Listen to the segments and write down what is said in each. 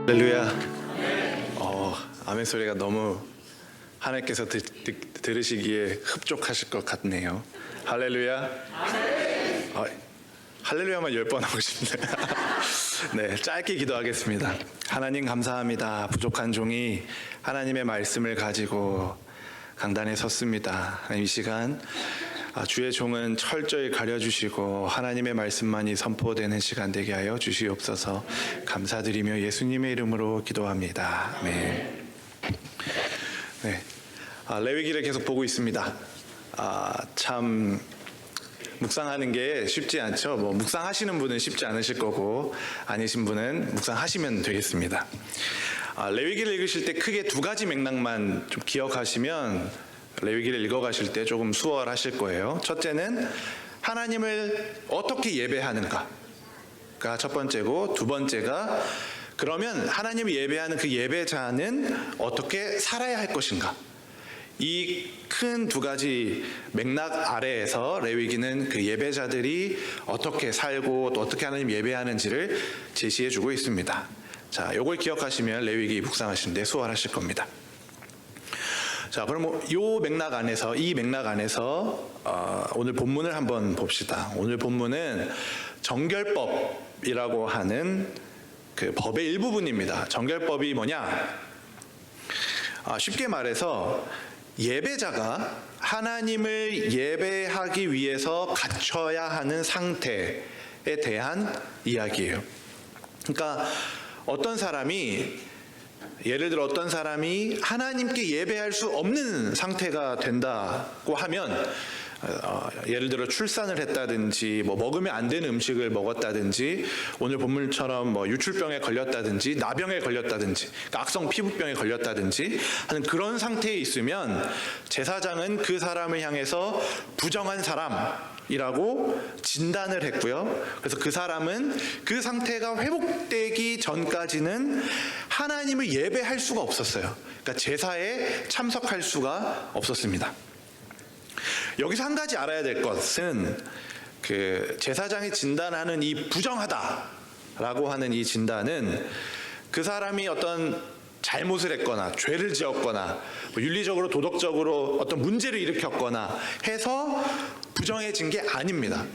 할렐루야. 아멘 소리가 너무 하나님께서 들으시기에 흡족하실 것 같네요. 할렐루야. 할렐루야만 10번 하고 싶네요. 네, 짧게 기도하겠습니다. 하나님 감사합니다. 부족한 종이 하나님의 말씀을 가지고 강단에 섰습니다. 하나님, 이 시간 주의 종은 철저히 가려주시고 하나님의 말씀만이 선포되는 시간 되게 하여 주시옵소서. 감사드리며 예수님의 이름으로 기도합니다. 아멘. 네, 레위기를 계속 보고 있습니다. 참 묵상하는 게 쉽지 않죠. 묵상하시는 분은 쉽지 않으실 거고 아니신 분은 묵상하시면 되겠습니다. 레위기를 읽으실 때 크게 두 가지 맥락만 좀 기억하시면 레위기를 읽어가실 때 조금 수월하실 거예요. 첫째는 하나님을 어떻게 예배하는가가 첫 번째고, 두 번째가 그러면 하나님을 예배하는 그 예배자는 어떻게 살아야 할 것인가. 이 큰 두 가지 맥락 아래에서 레위기는 그 예배자들이 어떻게 살고 또 어떻게 하나님 예배하는지를 제시해 주고 있습니다. 자, 요걸 기억하시면 레위기 묵상하시는데 수월하실 겁니다. 자, 그럼 이 맥락 안에서 오늘 본문을 한번 봅시다. 오늘 본문은 정결법이라고 하는 그 법의 일부분입니다. 정결법이 뭐냐? 쉽게 말해서 예배자가 하나님을 예배하기 위해서 갖춰야 하는 상태에 대한 이야기예요. 그러니까 예를 들어 어떤 사람이 하나님께 예배할 수 없는 상태가 된다고 하면, 예를 들어 출산을 했다든지 먹으면 안 되는 음식을 먹었다든지 오늘 본문처럼 유출병에 걸렸다든지 나병에 걸렸다든지 악성 피부병에 걸렸다든지 하는 그런 상태에 있으면 제사장은 그 사람을 향해서 부정한 사람이라고 진단을 했고요. 그래서 그 사람은 그 상태가 회복되기 전까지는 하나님을 예배할 수가 없었어요. 그러니까 제사에 참석할 수가 없었습니다. 여기서 한 가지 알아야 될 것은 그 제사장이 진단하는 이 부정하다라고 하는 이 진단은 그 사람이 어떤 잘못을 했거나 죄를 지었거나 윤리적으로 도덕적으로 어떤 문제를 일으켰거나 해서 부정해진 게 아닙니다.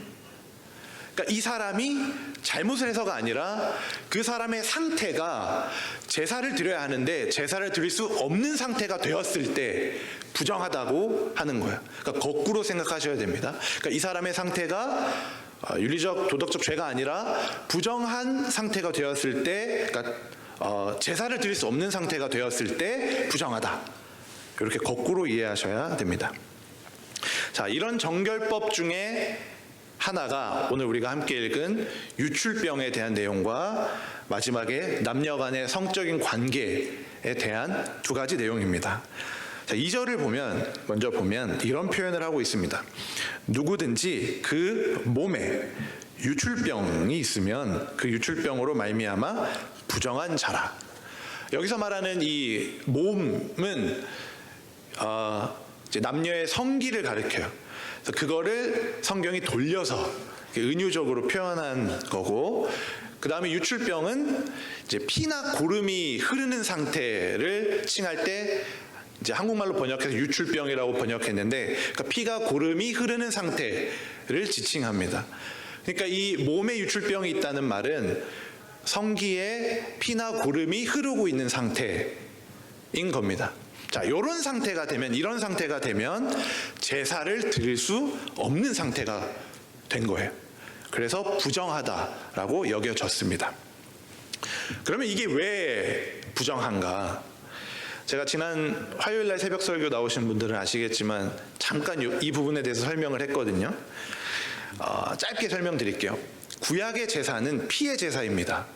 그러니까 이 사람이 잘못을 해서가 아니라 그 사람의 상태가 제사를 드려야 하는데 제사를 드릴 수 없는 상태가 되었을 때 부정하다고 하는 거예요. 그러니까 거꾸로 생각하셔야 됩니다. 그러니까 이 사람의 상태가 윤리적 도덕적 죄가 아니라 부정한 상태가 되었을 때, 그러니까 제사를 드릴 수 없는 상태가 되었을 때 부정하다. 이렇게 거꾸로 이해하셔야 됩니다. 자, 이런 정결법 중에 하나가 오늘 우리가 함께 읽은 유출병에 대한 내용과 마지막에 남녀 간의 성적인 관계에 대한 두 가지 내용입니다. 자, 2절을 먼저 보면 이런 표현을 하고 있습니다. 누구든지 그 몸에 유출병이 있으면 그 유출병으로 말미암아 부정한 자라. 여기서 말하는 이 몸은 이제 남녀의 성기를 가리켜요. 그래서 그거를 성경이 돌려서 은유적으로 표현한 거고, 그 다음에 유출병은 이제 피나 고름이 흐르는 상태를 칭할 때 이제 한국말로 번역해서 유출병이라고 번역했는데, 그러니까 피가 고름이 흐르는 상태를 지칭합니다. 그러니까 이 몸에 유출병이 있다는 말은 성기에 피나 고름이 흐르고 있는 상태인 겁니다. 자, 이런 상태가 되면 제사를 드릴 수 없는 상태가 된 거예요. 그래서 부정하다라고 여겨졌습니다. 그러면 이게 왜 부정한가? 제가 지난 화요일 날 새벽 설교 나오신 분들은 아시겠지만 잠깐 이 부분에 대해서 설명을 했거든요. 짧게 설명드릴게요. 구약의 제사는 피의 제사입니다.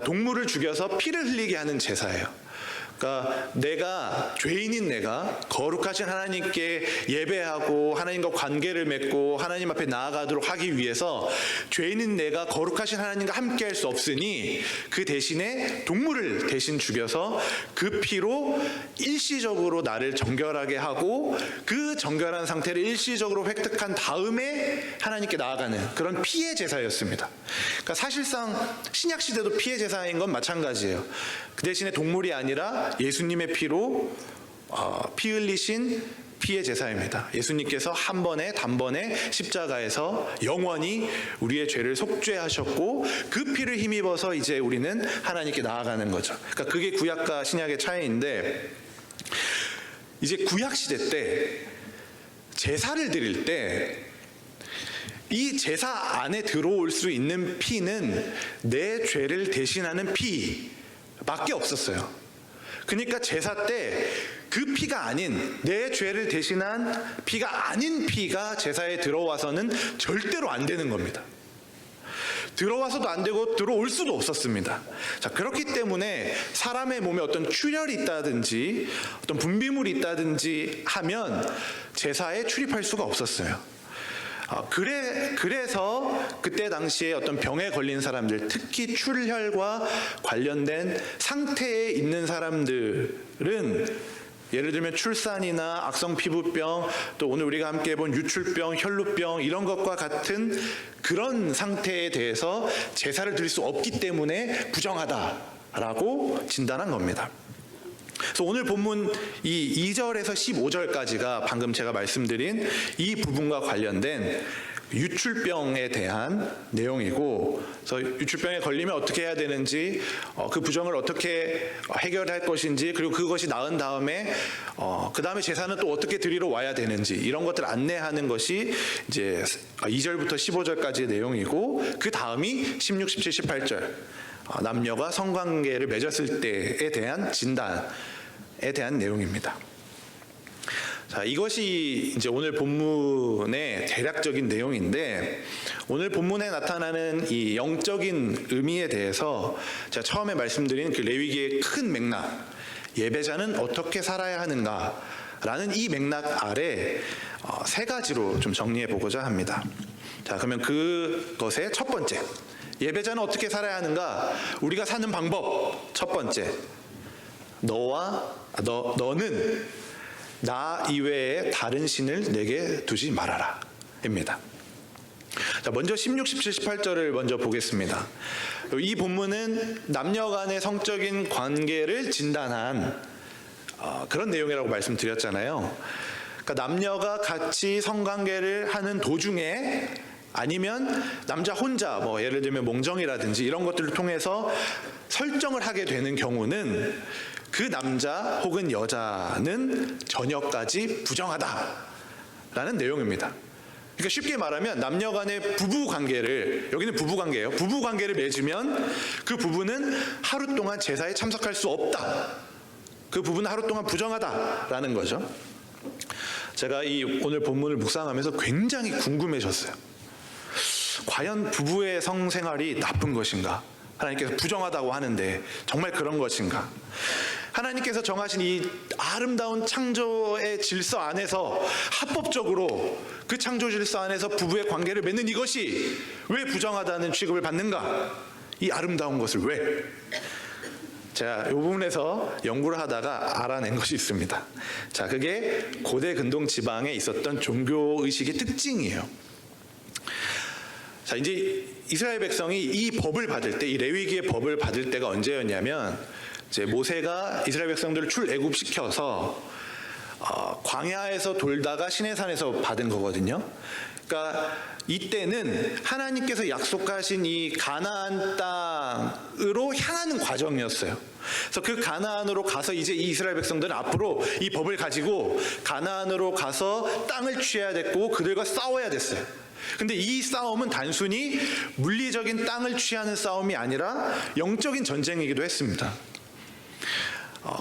동물을 죽여서 피를 흘리게 하는 제사예요. 그러니까 내가 죄인인 내가 거룩하신 하나님께 예배하고 하나님과 관계를 맺고 하나님 앞에 나아가도록 하기 위해서 죄인인 내가 거룩하신 하나님과 함께할 수 없으니 그 대신에 동물을 대신 죽여서 그 피로 일시적으로 나를 정결하게 하고 그 정결한 상태를 일시적으로 획득한 다음에 하나님께 나아가는 그런 피의 제사였습니다. 그러니까 사실상 신약 시대도 피의 제사인 건 마찬가지예요. 그 대신에 동물이 아니라 예수님의 피로 피 흘리신 피의 제사입니다. 예수님께서 한 번에 단번에 십자가에서 영원히 우리의 죄를 속죄하셨고 그 피를 힘입어서 이제 우리는 하나님께 나아가는 거죠. 그러니까 그게 구약과 신약의 차이인데, 이제 구약 시대 때 제사를 드릴 때 이 제사 안에 들어올 수 있는 피는 내 죄를 대신하는 피밖에 없었어요. 그러니까 제사 때 그 피가 아닌, 내 죄를 대신한 피가 아닌 피가 제사에 들어와서는 절대로 안 되는 겁니다. 들어와서도 안 되고 들어올 수도 없었습니다. 자, 그렇기 때문에 사람의 몸에 어떤 출혈이 있다든지 어떤 분비물이 있다든지 하면 제사에 출입할 수가 없었어요. 그래서 그때 당시에 어떤 병에 걸린 사람들, 특히 출혈과 관련된 상태에 있는 사람들은 예를 들면 출산이나 악성 피부병, 또 오늘 우리가 함께 해본 유출병, 혈루병 이런 것과 같은 그런 상태에 대해서 제사를 드릴 수 없기 때문에 부정하다라고 진단한 겁니다. 그래서 오늘 본문 이 2절에서 15절까지가 방금 제가 말씀드린 이 부분과 관련된 유출병에 대한 내용이고, 그래서 유출병에 걸리면 어떻게 해야 되는지, 그 부정을 어떻게 해결할 것인지, 그리고 그것이 나은 다음에 그 다음에 제사는 또 어떻게 드리러 와야 되는지, 이런 것들을 안내하는 것이 이제 2절부터 15절까지의 내용이고, 그 다음이 16, 17, 18절 남녀가 성관계를 맺었을 때에 대한 진단에 대한 내용입니다. 자, 이것이 이제 오늘 본문의 대략적인 내용인데, 오늘 본문에 나타나는 이 영적인 의미에 대해서 제가 처음에 말씀드린 그 레위기의 큰 맥락, 예배자는 어떻게 살아야 하는가라는 이 맥락 아래 세 가지로 좀 정리해 보고자 합니다. 자, 그러면 그것의 첫 번째, 예배자는 어떻게 살아야 하는가? 우리가 사는 방법 첫 번째, 너는 나 이외에 다른 신을 내게 두지 말아라 입니다. 자, 먼저 16, 17, 18절을 먼저 보겠습니다. 이 본문은 남녀 간의 성적인 관계를 진단한 그런 내용이라고 말씀드렸잖아요. 그러니까 남녀가 같이 성관계를 하는 도중에, 아니면 남자 혼자 뭐 예를 들면 몽정이라든지 이런 것들을 통해서 설정을 하게 되는 경우는 그 남자 혹은 여자는 저녁까지 부정하다라는 내용입니다. 그러니까 쉽게 말하면 남녀 간의 부부 관계를, 여기는 부부 관계예요. 부부 관계를 맺으면 그 부부는 하루 동안 제사에 참석할 수 없다. 그 부부는 하루 동안 부정하다라는 거죠. 제가 이 오늘 본문을 묵상하면서 굉장히 궁금해졌어요. 과연 부부의 성생활이 나쁜 것인가? 하나님께서 부정하다고 하는데 정말 그런 것인가? 하나님께서 정하신 이 아름다운 창조의 질서 안에서 합법적으로 그 창조 질서 안에서 부부의 관계를 맺는 이것이 왜 부정하다는 취급을 받는가? 이 아름다운 것을 왜? 제가 이 부분에서 연구를 하다가 알아낸 것이 있습니다. 자, 그게 고대 근동 지방에 있었던 종교의식의 특징이에요. 자, 이제 이스라엘 백성이 이 법을 받을 때, 이 레위기의 법을 받을 때가 언제였냐면, 이제 모세가 이스라엘 백성들을 출애굽시켜서 광야에서 돌다가 시내산에서 받은 거거든요. 그러니까 이때는 하나님께서 약속하신 이 가나안 땅으로 향하는 과정이었어요. 그래서 그 가나안으로 가서 이제 이 이스라엘 백성들은 앞으로 이 법을 가지고 가나안으로 가서 땅을 취해야 됐고 그들과 싸워야 됐어요. 근데 이 싸움은 단순히 물리적인 땅을 취하는 싸움이 아니라 영적인 전쟁이기도 했습니다.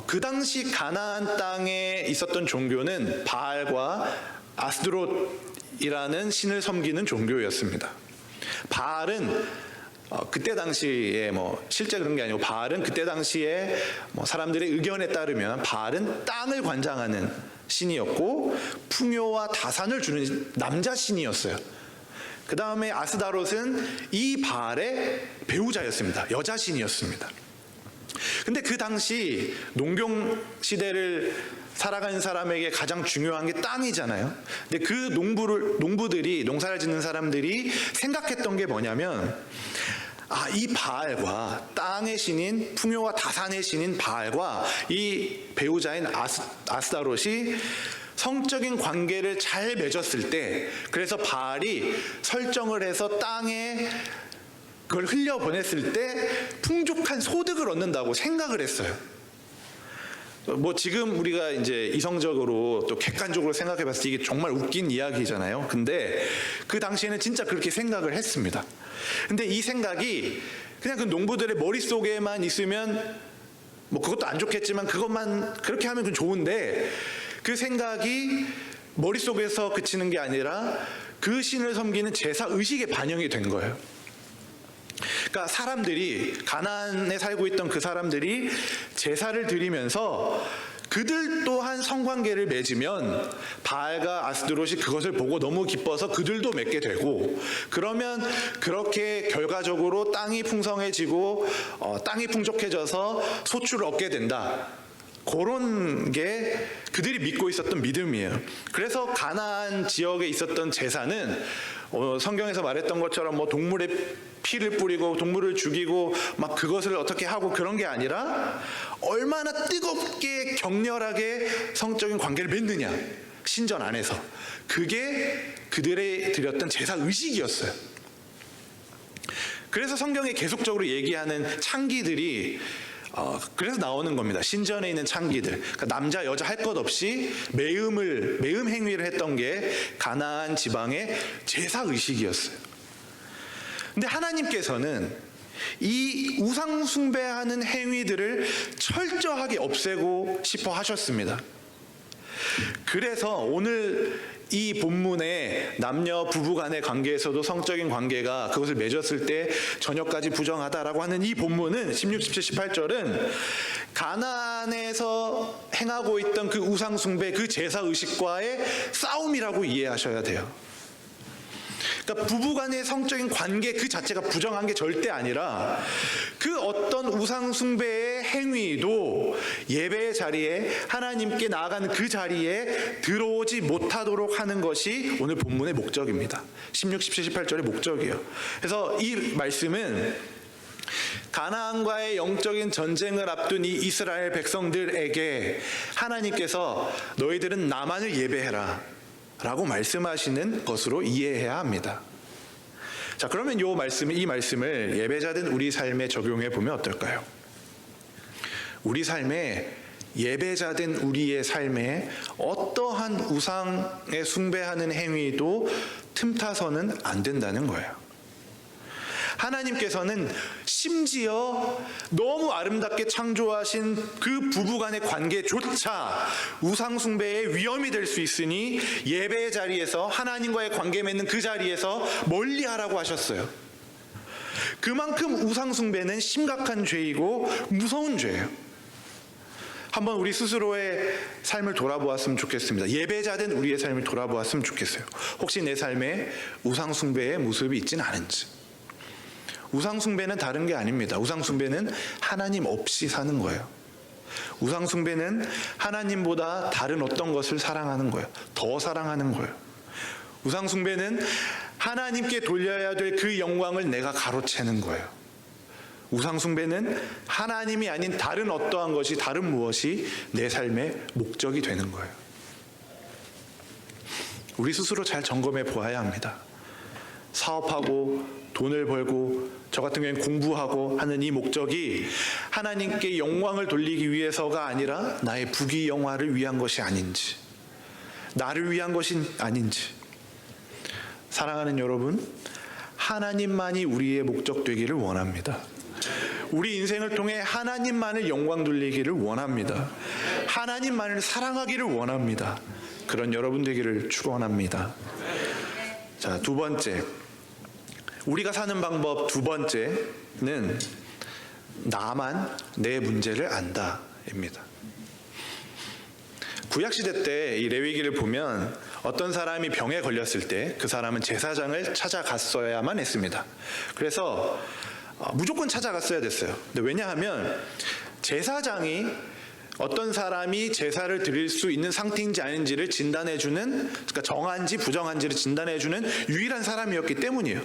그 당시 가나안 땅에 있었던 종교는 바알과 아스드롯이라는 신을 섬기는 종교였습니다. 바알은 그때 당시에 실제 그런 게 아니고 바알은 그때 당시에 사람들의 의견에 따르면 바알은 땅을 관장하는 신이었고 풍요와 다산을 주는 남자 신이었어요. 그 다음에 아스다롯은 이 바알의 배우자였습니다. 여자 신이었습니다. 근데 그 당시 농경 시대를 살아가는 사람에게 가장 중요한 게 땅이잖아요. 근데 그 농부들이 농사를 짓는 사람들이 생각했던 게 뭐냐면 이 바알과 땅의 신인 풍요와 다산의 신인 바알과 이 배우자인 아스다롯이 성적인 관계를 잘 맺었을 때, 그래서 바알이 설정을 해서 땅에 그걸 흘려보냈을 때 풍족한 소득을 얻는다고 생각을 했어요. 지금 우리가 이제 이성적으로 또 객관적으로 생각해 봤을 때 이게 정말 웃긴 이야기잖아요. 근데 그 당시에는 진짜 그렇게 생각을 했습니다. 근데 이 생각이 그냥 그 농부들의 머릿속에만 있으면 그것도 안 좋겠지만 그것만 그렇게 하면 좋은데, 그 생각이 머릿속에서 그치는 게 아니라 그 신을 섬기는 제사 의식에 반영이 된 거예요. 그러니까 사람들이, 가나안에 살고 있던 그 사람들이 제사를 드리면서 그들 또한 성관계를 맺으면 바알과 아스드롯이 그것을 보고 너무 기뻐서 그들도 맺게 되고, 그러면 그렇게 결과적으로 땅이 풍성해지고 땅이 풍족해져서 소출을 얻게 된다. 그런 게 그들이 믿고 있었던 믿음이에요. 그래서 가나안 지역에 있었던 제사는 성경에서 말했던 것처럼 동물의 피를 뿌리고 동물을 죽이고 막 그것을 어떻게 하고 그런 게 아니라 얼마나 뜨겁게 격렬하게 성적인 관계를 맺느냐, 신전 안에서. 그게 그들의 드렸던 제사 의식이었어요. 그래서 성경에 계속적으로 얘기하는 창기들이 그래서 나오는 겁니다. 신전에 있는 창기들. 그러니까 남자 여자 할 것 없이 매음 행위를 했던 게 가나안 지방의 제사 의식이었어요. 근데 하나님께서는 이 우상 숭배하는 행위들을 철저하게 없애고 싶어 하셨습니다. 그래서 오늘 이 본문에 남녀 부부 간의 관계에서도 성적인 관계가 그것을 맺었을 때 저녁까지 부정하다라고 하는 이 본문은 16, 17, 18절은 가나안에서 행하고 있던 그 우상 숭배, 그 제사 의식과의 싸움이라고 이해하셔야 돼요. 그러니까 부부간의 성적인 관계 그 자체가 부정한 게 절대 아니라 그 어떤 우상 숭배의 행위도 예배의 자리에, 하나님께 나아가는 그 자리에 들어오지 못하도록 하는 것이 오늘 본문의 목적입니다. 16, 17, 18절의 목적이에요. 그래서 이 말씀은 가나안과의 영적인 전쟁을 앞둔 이 이스라엘 백성들에게 하나님께서 너희들은 나만을 예배해라 라고 말씀하시는 것으로 이해해야 합니다. 자, 그러면 이 말씀을 예배자된 우리 삶에 적용해 보면 어떨까요? 우리 삶에, 예배자된 우리의 삶에 어떠한 우상에 숭배하는 행위도 틈타서는 안 된다는 거예요. 하나님께서는 심지어 너무 아름답게 창조하신 그 부부간의 관계조차 우상 숭배의 위험이 될 수 있으니 예배의 자리에서, 하나님과의 관계 맺는 그 자리에서 멀리하라고 하셨어요. 그만큼 우상 숭배는 심각한 죄이고 무서운 죄예요. 한번 우리 스스로의 삶을 돌아보았으면 좋겠습니다. 예배자된 우리의 삶을 돌아보았으면 좋겠어요. 혹시 내 삶에 우상 숭배의 모습이 있지는 않은지. 우상 숭배는 다른 게 아닙니다. 우상 숭배는 하나님 없이 사는 거예요. 우상 숭배는 하나님보다 다른 어떤 것을 사랑하는 거예요. 더 사랑하는 거예요. 우상 숭배는 하나님께 돌려야 될 그 영광을 내가 가로채는 거예요. 우상 숭배는 하나님이 아닌 다른 어떠한 것이, 다른 무엇이 내 삶의 목적이 되는 거예요. 우리 스스로 잘 점검해 보아야 합니다. 사업하고 돈을 벌고 저 같은 경우에는 공부하고 하는 이 목적이 하나님께 영광을 돌리기 위해서가 아니라 나의 부귀영화를 위한 것이 아닌지, 나를 위한 것이 아닌지. 사랑하는 여러분, 하나님만이 우리의 목적 되기를 원합니다. 우리 인생을 통해 하나님만을 영광 돌리기를 원합니다. 하나님만을 사랑하기를 원합니다. 그런 여러분 되기를 축원합니다. 자, 두 번째, 우리가 사는 방법 두 번째는 나만 내 문제를 안다입니다. 구약시대 때 이 레위기를 보면 어떤 사람이 병에 걸렸을 때 그 사람은 제사장을 찾아갔어야만 했습니다. 그래서 무조건 찾아갔어야 됐어요. 근데 왜냐하면 제사장이 어떤 사람이 제사를 드릴 수 있는 상태인지 아닌지를 진단해주는, 그러니까 정한지 부정한지를 진단해주는 유일한 사람이었기 때문이에요.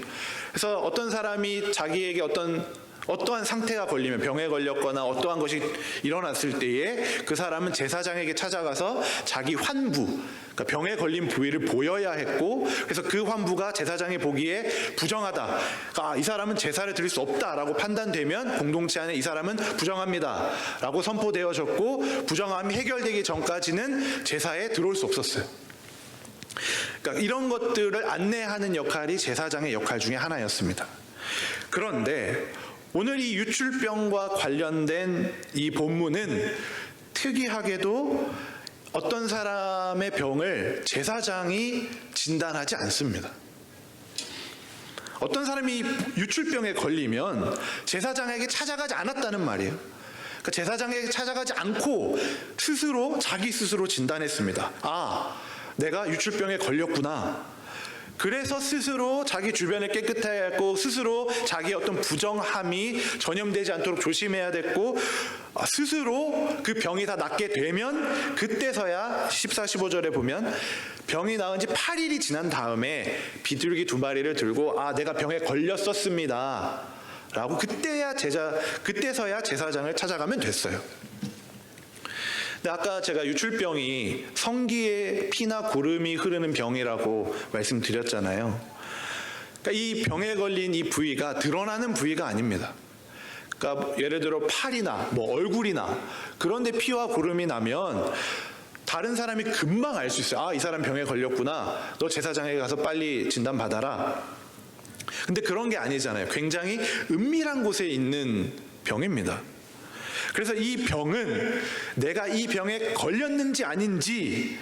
그래서 어떤 사람이 자기에게 어떠한 상태가 걸리면, 병에 걸렸거나 어떠한 것이 일어났을 때에 그 사람은 제사장에게 찾아가서 자기 환부, 그러니까 병에 걸린 부위를 보여야 했고, 그래서 그 환부가 제사장이 보기에 부정하다, 그러니까 이 사람은 제사를 드릴 수 없다라고 판단되면 공동체 안에 이 사람은 부정합니다 라고 선포되어졌고, 부정함이 해결되기 전까지는 제사에 들어올 수 없었어요. 그러니까 이런 것들을 안내하는 역할이 제사장의 역할 중에 하나였습니다. 그런데 오늘 이 유출병과 관련된 이 본문은 특이하게도 어떤 사람의 병을 제사장이 진단하지 않습니다. 어떤 사람이 유출병에 걸리면 제사장에게 찾아가지 않았다는 말이에요. 그러니까 제사장에게 찾아가지 않고 자기 스스로 진단했습니다. 아, 내가 유출병에 걸렸구나. 그래서 스스로 자기 주변을 깨끗하게 하고 스스로 자기의 어떤 부정함이 전염되지 않도록 조심해야 됐고, 스스로 그 병이 다 낫게 되면 그때서야 14, 15절에 보면 병이 나은 지 8일이 지난 다음에 비둘기 2마리를 들고 내가 병에 걸렸었습니다 라고 그때서야 제사장을 찾아가면 됐어요. 근데 아까 제가 유출병이 성기에 피나 고름이 흐르는 병이라고 말씀드렸잖아요. 그러니까 이 병에 걸린 이 부위가 드러나는 부위가 아닙니다. 그러니까 예를 들어 팔이나 얼굴이나 그런데 피와 고름이 나면 다른 사람이 금방 알 수 있어요. 이 사람 병에 걸렸구나. 너 제사장에게 가서 빨리 진단 받아라. 근데 그런 게 아니잖아요. 굉장히 은밀한 곳에 있는 병입니다. 그래서 이 병은 내가 이 병에 걸렸는지 아닌지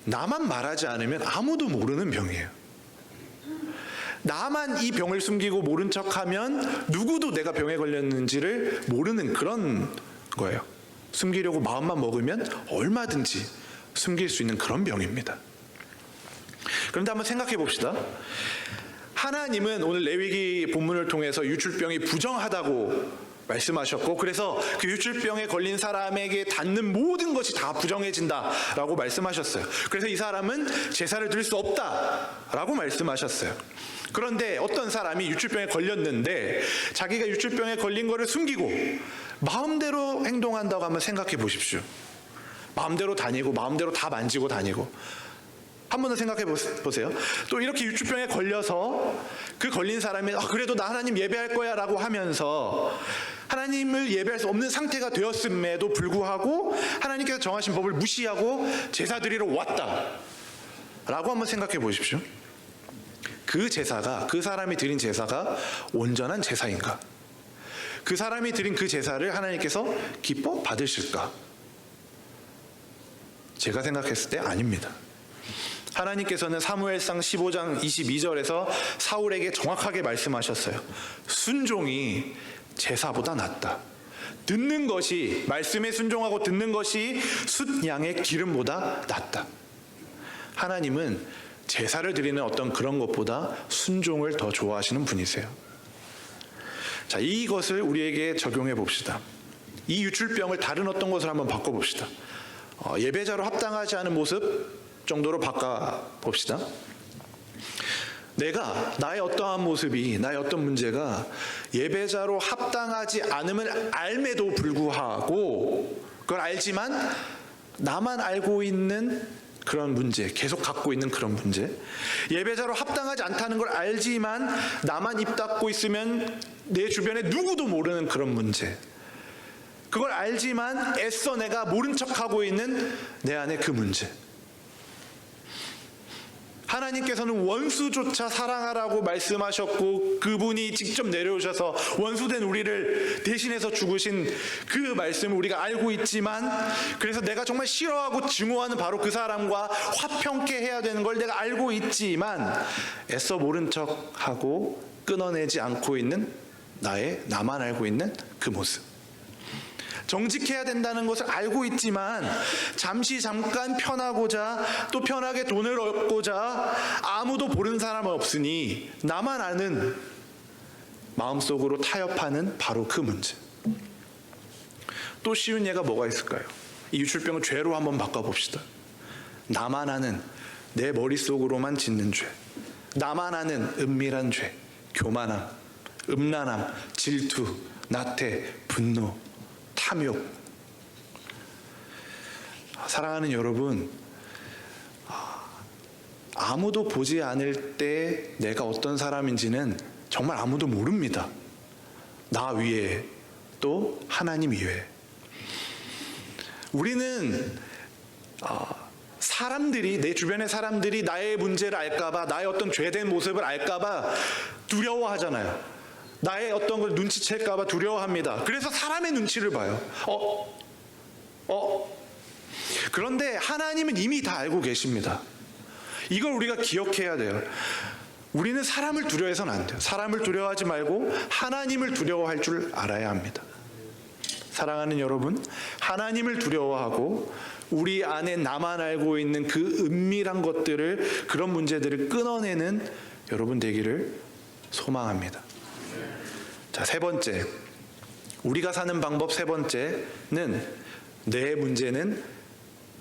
나만 말하지 않으면 아무도 모르는 병이에요. 나만 이 병을 숨기고 모른 척하면 누구도 내가 병에 걸렸는지를 모르는 그런 거예요. 숨기려고 마음만 먹으면 얼마든지 숨길 수 있는 그런 병입니다. 그런데 한번 생각해 봅시다. 하나님은 오늘 레위기 본문을 통해서 유출병이 부정하다고 말씀하셨고, 그래서 그 유출병에 걸린 사람에게 닿는 모든 것이 다 부정해진다라고 말씀하셨어요. 그래서 이 사람은 제사를 드릴 수 없다라고 말씀하셨어요. 그런데 어떤 사람이 유출병에 걸렸는데 자기가 유출병에 걸린 거를 숨기고 마음대로 행동한다고 한번 생각해 보십시오. 마음대로 다니고 마음대로 다 만지고 다니고. 한 번 더 생각해 보세요. 또 이렇게 유출병에 걸려서 그 걸린 사람이 그래도 나 하나님 예배할 거야 라고 하면서 하나님을 예배할 수 없는 상태가 되었음에도 불구하고 하나님께서 정하신 법을 무시하고 제사 드리러 왔다 라고 한번 생각해 보십시오. 그 제사가, 그 사람이 드린 제사가 온전한 제사인가? 그 사람이 드린 그 제사를 하나님께서 기뻐 받으실까? 제가 생각했을 때 아닙니다. 하나님께서는 사무엘상 15장 22절에서 사울에게 정확하게 말씀하셨어요. 순종이 제사보다 낫다. 듣는 것이, 말씀에 순종하고 듣는 것이 숫양의 기름보다 낫다. 하나님은 제사를 드리는 어떤 그런 것보다 순종을 더 좋아하시는 분이세요. 자, 이것을 우리에게 적용해 봅시다. 이 유출병을 다른 어떤 것을 한번 바꿔봅시다. 예배자로 합당하지 않은 모습 정도로 바꿔봅시다. 내가 나의 어떠한 모습이, 나의 어떤 문제가 예배자로 합당하지 않음을 알매도 불구하고 그걸 알지만 나만 알고 있는 그런 문제, 계속 갖고 있는 그런 문제, 예배자로 합당하지 않다는 걸 알지만 나만 입 닫고 있으면 내 주변에 누구도 모르는 그런 문제, 그걸 알지만 애써 내가 모른 척하고 있는 내 안의 그 문제. 하나님께서는 원수조차 사랑하라고 말씀하셨고 그분이 직접 내려오셔서 원수된 우리를 대신해서 죽으신 그 말씀을 우리가 알고 있지만, 그래서 내가 정말 싫어하고 증오하는 바로 그 사람과 화평케 해야 되는 걸 내가 알고 있지만 애써 모른 척하고 끊어내지 않고 있는 나만 알고 있는 그 모습. 정직해야 된다는 것을 알고 있지만 잠깐 편하고자 또 편하게 돈을 얻고자 아무도 보는 사람 없으니 나만 아는 마음속으로 타협하는 바로 그 문제. 또 쉬운 예가 뭐가 있을까요? 이 유출병을 죄로 한번 바꿔봅시다. 나만 아는 내 머릿속으로만 짓는 죄, 나만 아는 은밀한 죄, 교만함, 음란함, 질투, 나태, 분노, 탐욕. 사랑하는 여러분, 아무도 보지 않을 때 내가 어떤 사람인지는 정말 아무도 모릅니다. 나 위에 또 하나님 위에. 우리는 사람들이, 내 주변의 사람들이 나의 문제를 알까봐, 나의 어떤 죄된 모습을 알까봐 두려워하잖아요. 나의 어떤 걸 눈치챌까봐 두려워합니다. 그래서 사람의 눈치를 봐요. 그런데 하나님은 이미 다 알고 계십니다. 이걸 우리가 기억해야 돼요. 우리는 사람을 두려워해서는 안 돼요. 사람을 두려워하지 말고 하나님을 두려워할 줄 알아야 합니다. 사랑하는 여러분, 하나님을 두려워하고 우리 안에 나만 알고 있는 그 은밀한 것들을, 그런 문제들을 끊어내는 여러분 되기를 소망합니다. 자, 세 번째, 우리가 사는 방법 세 번째는 내 문제는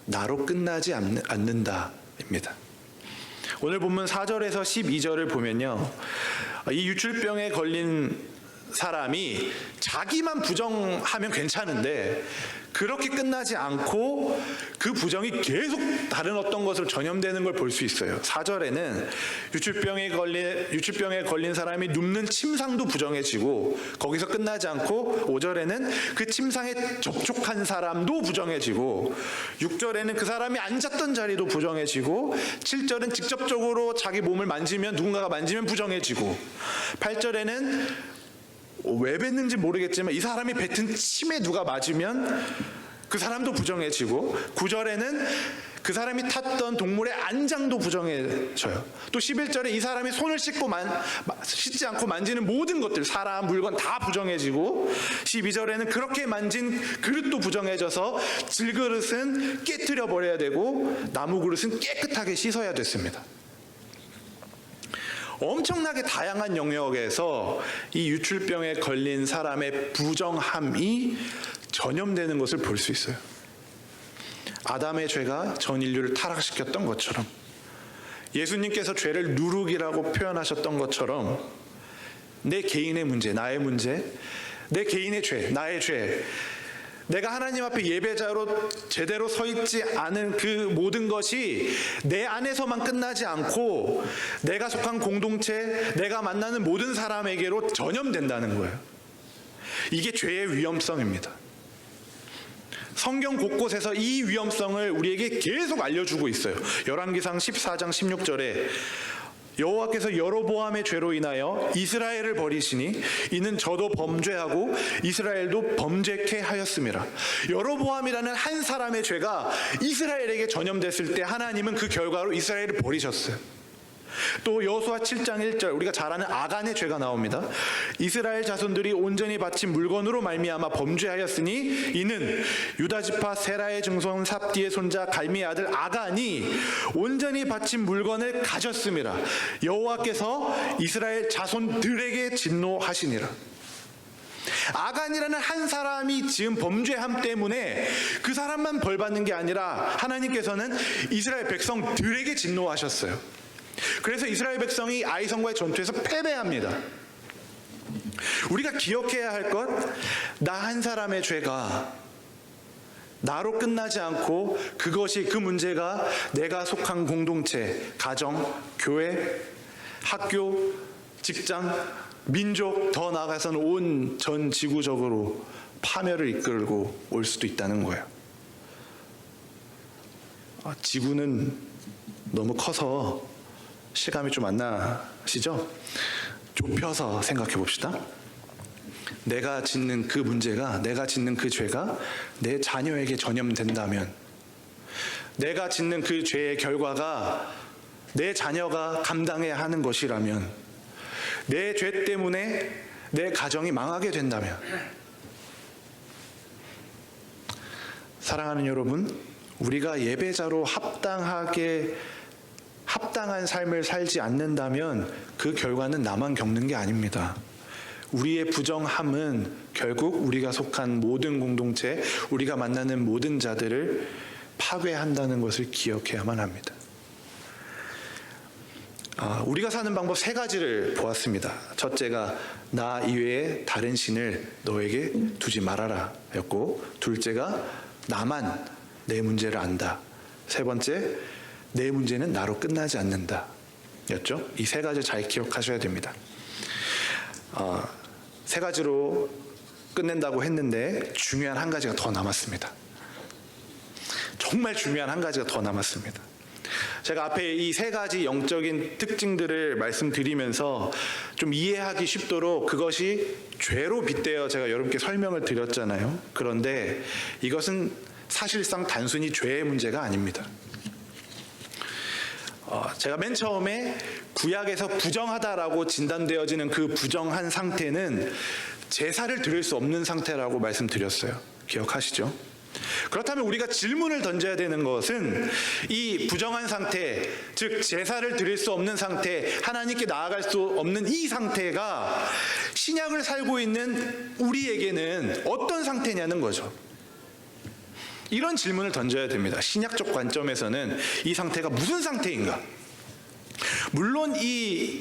나로 끝나지 않는다입니다. 오늘 본문 4절에서 12절을 보면요, 이 유출병에 걸린 사람이 자기만 부정하면 괜찮은데 그렇게 끝나지 않고 그 부정이 계속 다른 어떤 것으로 전염되는 걸 볼 수 있어요. 4절에는 유출병에 걸린 사람이 눕는 침상도 부정해지고 거기서 끝나지 않고 5절에는 그 침상에 접촉한 사람도 부정해지고 6절에는 그 사람이 앉았던 자리도 부정해지고 7절은 직접적으로 자기 몸을 만지면, 누군가가 만지면 부정해지고 8절에는 왜 뱉는지 모르겠지만 이 사람이 뱉은 침에 누가 맞으면 그 사람도 부정해지고 9절에는 그 사람이 탔던 동물의 안장도 부정해져요. 또 11절에 이 사람이 손을 씻지 않고 만지는 모든 것들, 사람, 물건 다 부정해지고 12절에는 그렇게 만진 그릇도 부정해져서 질그릇은 깨트려 버려야 되고 나무 그릇은 깨끗하게 씻어야 됐습니다. 엄청나게 다양한 영역에서 이 유출병에 걸린 사람의 부정함이 전염되는 것을 볼 수 있어요. 아담의 죄가 전 인류를 타락시켰던 것처럼, 예수님께서 죄를 누룩이라고 표현하셨던 것처럼 내 개인의 문제, 나의 문제, 내 개인의 죄, 나의 죄, 내가 하나님 앞에 예배자로 제대로 서 있지 않은 그 모든 것이 내 안에서만 끝나지 않고 내가 속한 공동체, 내가 만나는 모든 사람에게로 전염된다는 거예요. 이게 죄의 위험성입니다. 성경 곳곳에서 이 위험성을 우리에게 계속 알려주고 있어요. 열왕기상 14장 16절에 여호와께서 여로보암의 죄로 인하여 이스라엘을 버리시니 이는 저도 범죄하고 이스라엘도 범죄케 하였음이라. 여로보암이라는 한 사람의 죄가 이스라엘에게 전염됐을 때 하나님은 그 결과로 이스라엘을 버리셨어요. 또 여호수아 7장 1절, 우리가 잘 아는 아간의 죄가 나옵니다. 이스라엘 자손들이 온전히 바친 물건으로 말미암아 범죄하였으니 이는 유다지파 세라의 증손 삽디의 손자 갈미의 아들 아간이 온전히 바친 물건을 가졌음이라. 여호와께서 이스라엘 자손들에게 진노하시니라. 아간이라는 한 사람이 지은 범죄함 때문에 그 사람만 벌받는 게 아니라 하나님께서는 이스라엘 백성들에게 진노하셨어요. 그래서 이스라엘 백성이 아이성과의 전투에서 패배합니다. 우리가 기억해야 할 것, 나 한 사람의 죄가 나로 끝나지 않고 그것이, 그 문제가 내가 속한 공동체, 가정, 교회, 학교, 직장, 민족, 더 나아가서는 온 전 지구적으로 파멸을 이끌고 올 수도 있다는 거예요. 지구는 너무 커서 실감이 좀 안 나시죠? 좁혀서 생각해 봅시다. 내가 짓는 그 문제가, 내가 짓는 그 죄가 내 자녀에게 전염된다면, 내가 짓는 그 죄의 결과가 내 자녀가 감당해야 하는 것이라면, 내 죄 때문에 내 가정이 망하게 된다면, 사랑하는 여러분, 우리가 예배자로 합당한 삶을 살지 않는다면 그 결과는 나만 겪는 게 아닙니다. 우리의 부정함은 결국 우리가 속한 모든 공동체, 우리가 만나는 모든 자들을 파괴한다는 것을 기억해야만 합니다. 우리가 사는 방법 세 가지를 보았습니다. 첫째가 나 이외에 다른 신을 너에게 두지 말아라 였고, 둘째가 나만 내 문제를 안다. 세 번째, 내 문제는 나로 끝나지 않는다 였죠. 이 세 가지 잘 기억하셔야 됩니다. 세 가지로 끝낸다고 했는데 중요한 한 가지가 더 남았습니다. 정말 중요한 한 가지가 더 남았습니다. 제가 앞에 이 세 가지 영적인 특징들을 말씀드리면서 좀 이해하기 쉽도록 그것이 죄로 빗대어 제가 여러분께 설명을 드렸잖아요. 그런데 이것은 사실상 단순히 죄의 문제가 아닙니다. 제가 맨 처음에 구약에서 부정하다라고 진단되어지는 그 부정한 상태는 제사를 드릴 수 없는 상태라고 말씀드렸어요. 기억하시죠? 그렇다면 우리가 질문을 던져야 되는 것은 이 부정한 상태, 즉 제사를 드릴 수 없는 상태, 하나님께 나아갈 수 없는 이 상태가 신약을 살고 있는 우리에게는 어떤 상태냐는 거죠. 이런 질문을 던져야 됩니다. 신약적 관점에서는 이 상태가 무슨 상태인가? 물론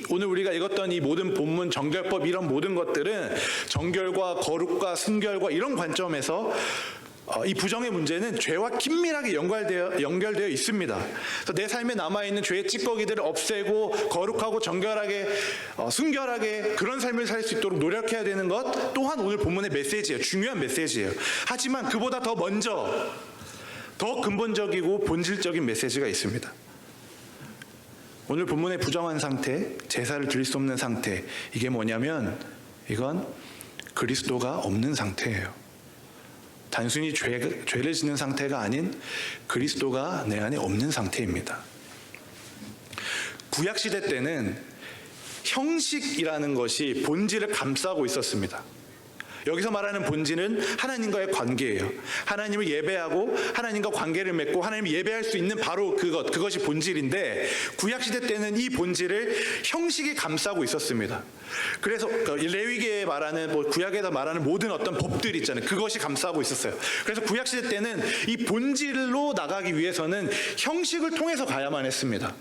오늘 우리가 읽었던 이 모든 본문, 정결법, 이런 모든 것들은 정결과 거룩과 순결과 이런 관점에서 이 부정의 문제는 죄와 긴밀하게 연결되어 있습니다. 그래서 내 삶에 남아있는 죄의 찌꺼기들을 없애고 거룩하고 정결하게, 순결하게 그런 삶을 살 수 있도록 노력해야 되는 것 또한 오늘 본문의 메시지예요. 중요한 메시지예요. 하지만 그보다 더 먼저, 더 근본적이고 본질적인 메시지가 있습니다. 오늘 본문의 부정한 상태, 제사를 드릴 수 없는 상태, 이게 뭐냐면 이건 그리스도가 없는 상태예요. 단순히 죄를 짓는 상태가 아닌 그리스도가 내 안에 없는 상태입니다. 구약시대 때는 형식이라는 것이 본질을 감싸고 있었습니다. 여기서 말하는 본질은 하나님과의 관계예요. 하나님을 예배하고 하나님과 관계를 맺고 하나님을 예배할 수 있는 바로 그것이 본질인데, 구약시대 때는 이 본질을 형식이 감싸고 있었습니다. 그래서 레위기에 말하는, 구약에서 말하는 모든 어떤 법들 있잖아요. 그것이 감싸고 있었어요. 그래서 구약시대 때는 이 본질로 나가기 위해서는 형식을 통해서 가야만 했습니다.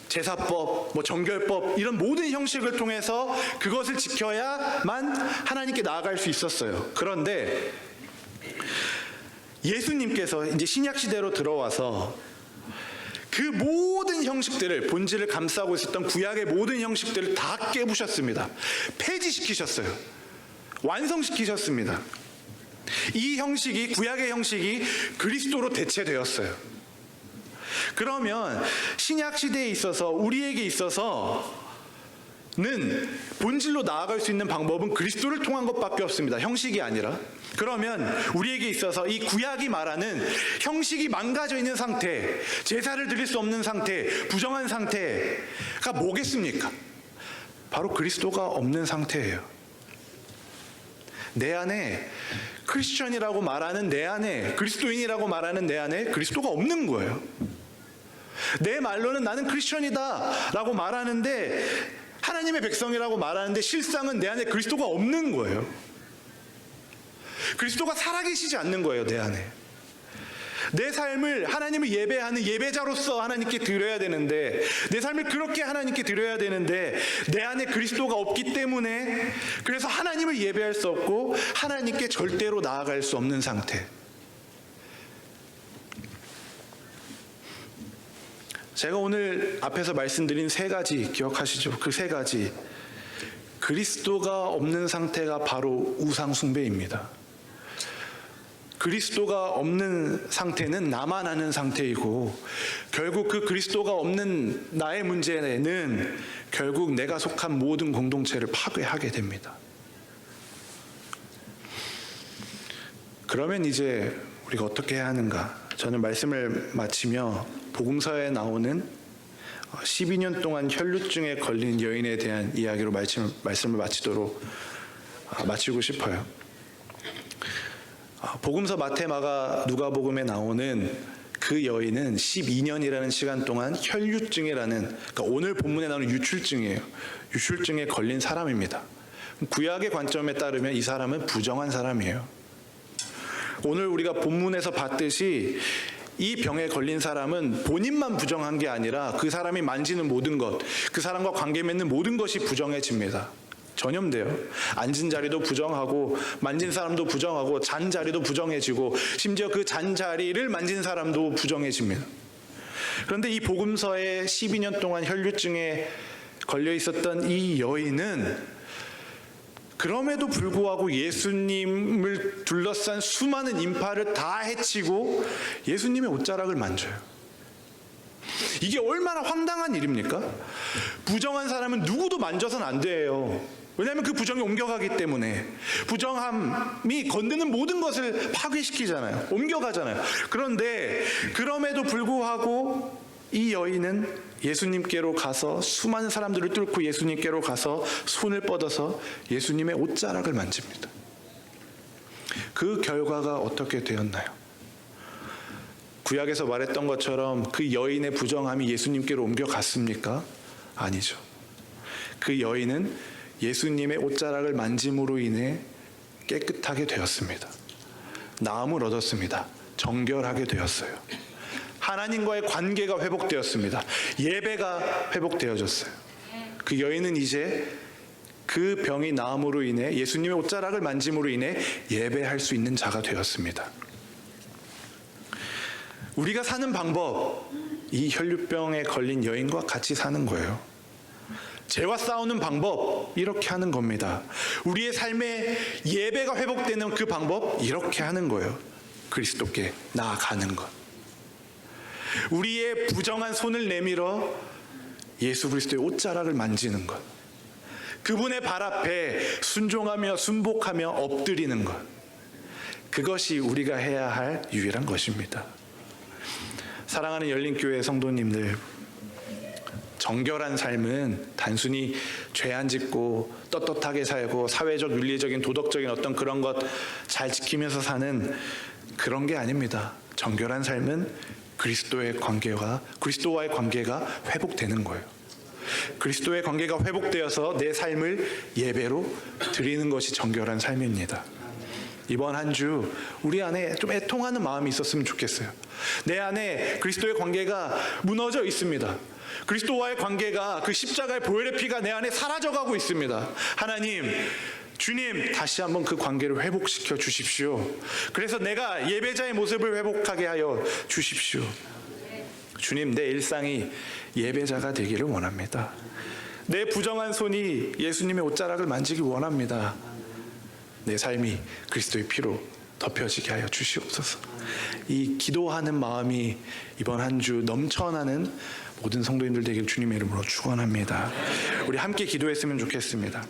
제사법, 정결법, 이런 모든 형식을 통해서 그것을 지켜야만 하나님께 나아갈 수 있었어요. 그런데 예수님께서 이제 신약 시대로 들어와서 그 모든 형식들을, 본질을 감싸고 있었던 구약의 모든 형식들을 다 깨부셨습니다. 폐지시키셨어요. 완성시키셨습니다. 이 형식이, 구약의 형식이 그리스도로 대체되었어요. 그러면 신약 시대에 있어서, 우리에게 있어서는 본질로 나아갈 수 있는 방법은 그리스도를 통한 것밖에 없습니다. 형식이 아니라. 그러면 우리에게 있어서 이 구약이 말하는 형식이 망가져 있는 상태, 제사를 드릴 수 없는 상태, 부정한 상태가 뭐겠습니까? 바로 그리스도가 없는 상태예요. 내 안에 크리스천이라고 말하는 내 안에, 그리스도인이라고 말하는 내 안에 그리스도가 없는 거예요. 내 말로는 나는 크리스천이다 라고 말하는데, 하나님의 백성이라고 말하는데 실상은 내 안에 그리스도가 없는 거예요. 그리스도가 살아계시지 않는 거예요, 내 안에. 내 삶을 하나님을 예배하는 예배자로서 하나님께 드려야 되는데, 내 삶을 그렇게 하나님께 드려야 되는데 내 안에 그리스도가 없기 때문에, 그래서 하나님을 예배할 수 없고 하나님께 절대로 나아갈 수 없는 상태. 제가 오늘 앞에서 말씀드린 세 가지 기억하시죠? 그 세 가지, 그리스도가 없는 상태가 바로 우상 숭배입니다. 그리스도가 없는 상태는 나만 아는 상태이고, 결국 그 그리스도가 없는 나의 문제는 결국 내가 속한 모든 공동체를 파괴하게 됩니다. 그러면 이제 우리가 어떻게 해야 하는가? 저는 말씀을 마치며 복음서에 나오는 12년 동안 혈루증에 걸린 여인에 대한 이야기로 말씀을 마치고 싶어요. 복음서 마태, 마가, 누가복음에 나오는 그 여인은 12년이라는 시간 동안 혈루증이라는, 그러니까 오늘 본문에 나오는 유출증이에요. 유출증에 걸린 사람입니다. 구약의 관점에 따르면 이 사람은 부정한 사람이에요. 오늘 우리가 본문에서 봤듯이 이 병에 걸린 사람은 본인만 부정한 게 아니라 그 사람이 만지는 모든 것, 그 사람과 관계 맺는 모든 것이 부정해집니다. 전염돼요. 앉은 자리도 부정하고 만진 사람도 부정하고 잔 자리도 부정해지고 심지어 그 잔 자리를 만진 사람도 부정해집니다. 그런데 이 복음서에 12년 동안 혈루증에 걸려 있었던 이 여인은 그럼에도 불구하고 예수님을 둘러싼 수많은 인파를 다 해치고 예수님의 옷자락을 만져요. 이게 얼마나 황당한 일입니까? 부정한 사람은 누구도 만져서는 안 돼요. 왜냐하면 그 부정이 옮겨가기 때문에. 부정함이 건드는 모든 것을 파괴시키잖아요. 옮겨가잖아요. 그런데 그럼에도 불구하고 이 여인은 예수님께로 가서 수많은 사람들을 뚫고 예수님께로 가서 손을 뻗어서 예수님의 옷자락을 만집니다. 그 결과가 어떻게 되었나요? 구약에서 말했던 것처럼 그 여인의 부정함이 예수님께로 옮겨갔습니까? 아니죠. 그 여인은 예수님의 옷자락을 만짐으로 인해 깨끗하게 되었습니다. 나음을 얻었습니다. 정결하게 되었어요. 하나님과의 관계가 회복되었습니다. 예배가 회복되어졌어요. 그 여인은 이제 그 병이 나음으로 인해 예수님의 옷자락을 만짐으로 인해 예배할 수 있는 자가 되었습니다. 우리가 사는 방법, 이 혈루병에 걸린 여인과 같이 사는 거예요. 죄와 싸우는 방법, 이렇게 하는 겁니다. 우리의 삶에 예배가 회복되는 그 방법, 이렇게 하는 거예요. 그리스도께 나아가는 것. 우리의 부정한 손을 내밀어 예수 그리스도의 옷자락을 만지는 것. 그분의 발 앞에 순종하며 순복하며 엎드리는 것. 그것이 우리가 해야 할 유일한 것입니다. 사랑하는 열린교회 성도님들, 정결한 삶은 단순히 죄 안 짓고 떳떳하게 살고 사회적, 윤리적인, 도덕적인 어떤 그런 것 잘 지키면서 사는 그런 게 아닙니다. 정결한 삶은 그리스도와의 관계가 회복되는 거예요. 그리스도의 관계가 회복되어서 내 삶을 예배로 드리는 것이 정결한 삶입니다. 이번 한 주 우리 안에 좀 애통하는 마음이 있었으면 좋겠어요. 내 안에 그리스도의 관계가 무너져 있습니다. 그리스도와의 관계가 그 십자가의 보혈의 피가 내 안에 사라져가고 있습니다. 하나님, 주님, 다시 한번 그 관계를 회복시켜 주십시오. 그래서 내가 예배자의 모습을 회복하게 하여 주십시오. 주님, 내 일상이 예배자가 되기를 원합니다. 내 부정한 손이 예수님의 옷자락을 만지기 원합니다. 내 삶이 그리스도의 피로 덮여지게 하여 주시옵소서. 이 기도하는 마음이 이번 한 주 넘쳐나는 모든 성도님들 되길 주님의 이름으로 축원합니다. 우리 함께 기도했으면 좋겠습니다.